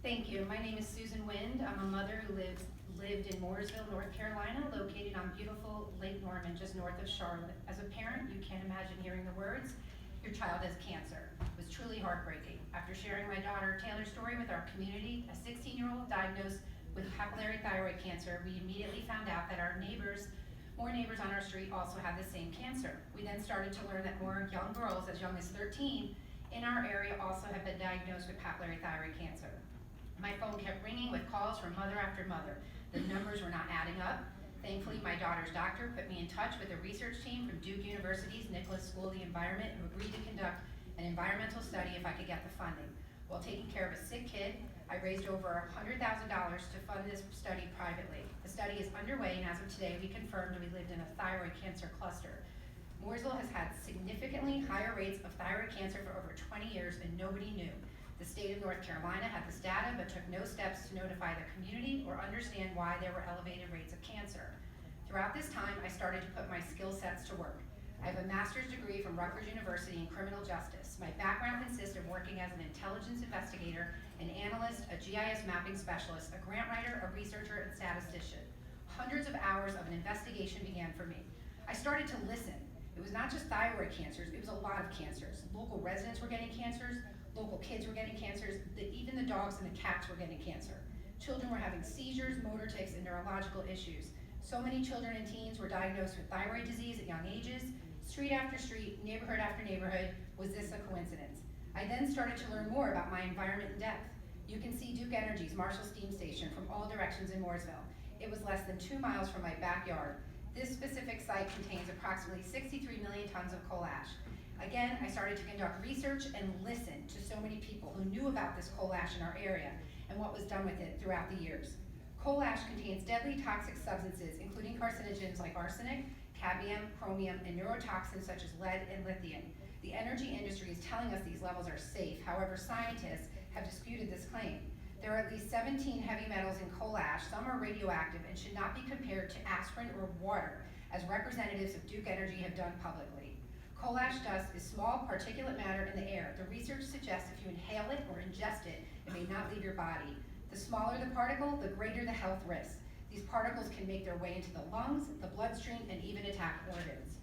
Thank you. My name is Susan Wind. I'm a mother who lived in Mooresville, North Carolina, located on beautiful Lake Norman, just north of Charlotte. As a parent, you can't imagine hearing the words, "Your child has cancer." It was truly heartbreaking. After sharing my daughter Taylor's story with our community, a 16-year-old diagnosed with papillary thyroid cancer, we immediately found out that more neighbors on our street also had the same cancer. We then started to learn that more young girls as young as 13 in our area also have been diagnosed with papillary thyroid cancer. My phone kept ringing with calls from mother after mother. The numbers were not adding up. Thankfully, my daughter's doctor put me in touch with a research team from Duke University's Nicholas School of the Environment who agreed to conduct an environmental study if I could get the funding. While taking care of a sick kid, I raised over $100,000 to fund this study privately. The study is underway, and as of today, we confirmed we lived in a thyroid cancer cluster. Mooresville has had significantly higher rates of thyroid cancer for over 20 years, and nobody knew. The state of North Carolina had this data but took no steps to notify the community or understand why there were elevated rates of cancer. Throughout this time, I started to put my skill sets to work. I have a master's degree from Rutgers University in criminal justice. My background consists of working as an intelligence investigator, an analyst, a GIS mapping specialist, a grant writer, a researcher, and statistician. Hundreds of hours of an investigation began for me. I started to listen. It was not just thyroid cancers, it was a lot of cancers. Local residents were getting cancers, local kids were getting cancers, even the dogs and the cats were getting cancer. Children were having seizures, motor tics, and neurological issues. So many children and teens were diagnosed with thyroid disease at young ages. Street after street, neighborhood after neighborhood, was this a coincidence? I then started to learn more about my environment in depth. You can see Duke Energy's Marshall Steam Station from all directions in Mooresville. It was less than 2 miles from my backyard. This specific site contains approximately 63 million tons of coal ash. Again, I started to conduct research and listen to so many people who knew about this coal ash in our area and what was done with it throughout the years. Coal ash contains deadly toxic substances, including carcinogens like arsenic, cadmium, chromium, and neurotoxins such as lead and lithium. The energy industry is telling us these levels are safe. However, scientists have disputed this claim. There are at least 17 heavy metals in coal ash. Some are radioactive and should not be compared to aspirin or water, as representatives of Duke Energy have done publicly. Coal ash dust is small particulate matter in the air. The research suggests if you inhale it or ingest it, it may not leave your body. The smaller the particle, the greater the health risk. These particles can make their way into the lungs, the bloodstream, and even attack organs.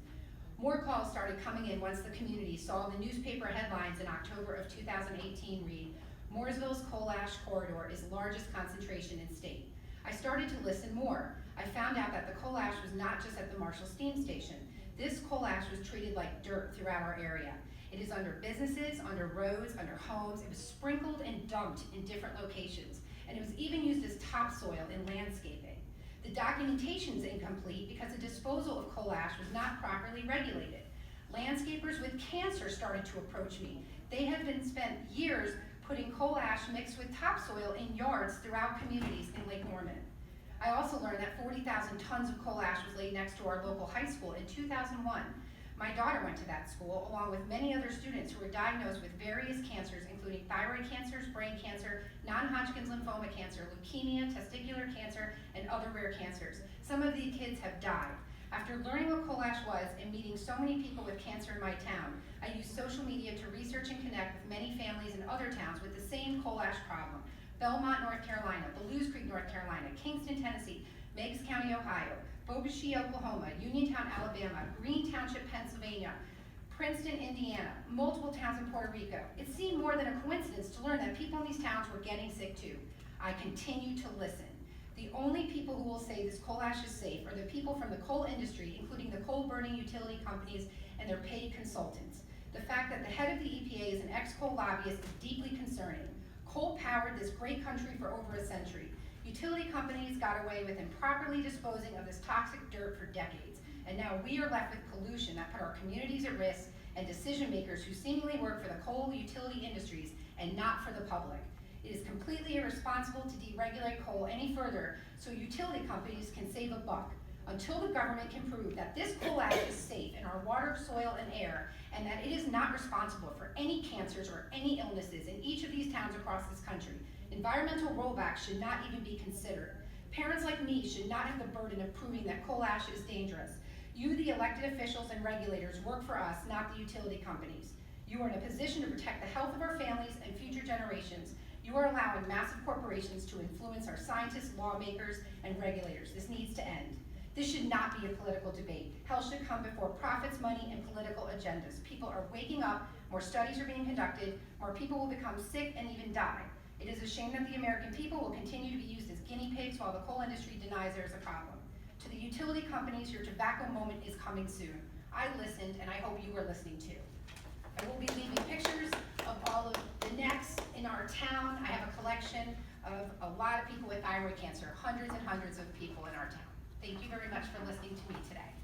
More calls started coming in once the community saw the newspaper headlines in October of 2018 read, "Mooresville's coal ash corridor is largest concentration in state." I started to listen more. I found out that the coal ash was not just at the Marshall Steam Station. This coal ash was treated like dirt throughout our area. It is under businesses, under roads, under homes. It was sprinkled and dumped in different locations, and it was even used as topsoil in landscaping. The documentation is incomplete because the disposal of coal ash was not properly regulated. Landscapers with cancer started to approach me. They have been spent years putting coal ash mixed with topsoil in yards throughout communities in Lake Norman. I also learned that 40,000 tons of coal ash was laid next to our local high school in 2001. My daughter went to that school, along with many other students who were diagnosed with various cancers, including thyroid cancers, brain cancer, non-Hodgkin's lymphoma cancer, leukemia, testicular cancer, and other rare cancers. Some of these kids have died. After learning what coal ash was and meeting so many people with cancer in my town, I used social media to research and connect with many families in other towns with the same coal ash problem. Belmont, North Carolina, Bellews Creek, North Carolina, Kingston, Tennessee, Meigs County, Ohio, Bobashee, Oklahoma, Uniontown, Alabama, Greene Township, Pennsylvania, Princeton, Indiana, multiple towns in Puerto Rico. It seemed more than a coincidence to learn that people in these towns were getting sick too. I continue to listen. The only people who will say this coal ash is safe are the people from the coal industry, including the coal burning utility companies and their paid consultants. The fact that the head of the EPA is an ex-coal lobbyist is deeply concerning. Coal powered this great country for over a century. Utility companies got away with improperly disposing of this toxic dirt for decades, and now we are left with pollution that put our communities at risk and decision makers who seemingly work for the coal utility industries and not for the public. It is completely irresponsible to deregulate coal any further so utility companies can save a buck. Until the government can prove that this coal ash is safe in our water, soil, and air, and that it is not responsible for any cancers or any illnesses in each of these towns across this country, environmental rollback should not even be considered. Parents like me should not have the burden of proving that coal ash is dangerous. You, the elected officials and regulators, work for us, not the utility companies. You are in a position to protect the health of our families and future generations. You are allowing massive corporations to influence our scientists, lawmakers, and regulators. This needs to end. This should not be a political debate. Health should come before profits, money, and political agendas. People are waking up, more studies are being conducted, more people will become sick and even die. It is a shame that the American people will continue to be used as guinea pigs while the coal industry denies there is a problem. To the utility companies, your tobacco moment is coming soon. I listened, and I hope you are listening too. I will be leaving pictures of all of the necks in our town. I have a collection of a lot of people with thyroid cancer, hundreds and hundreds of people in our town. Thank you very much for listening to me today.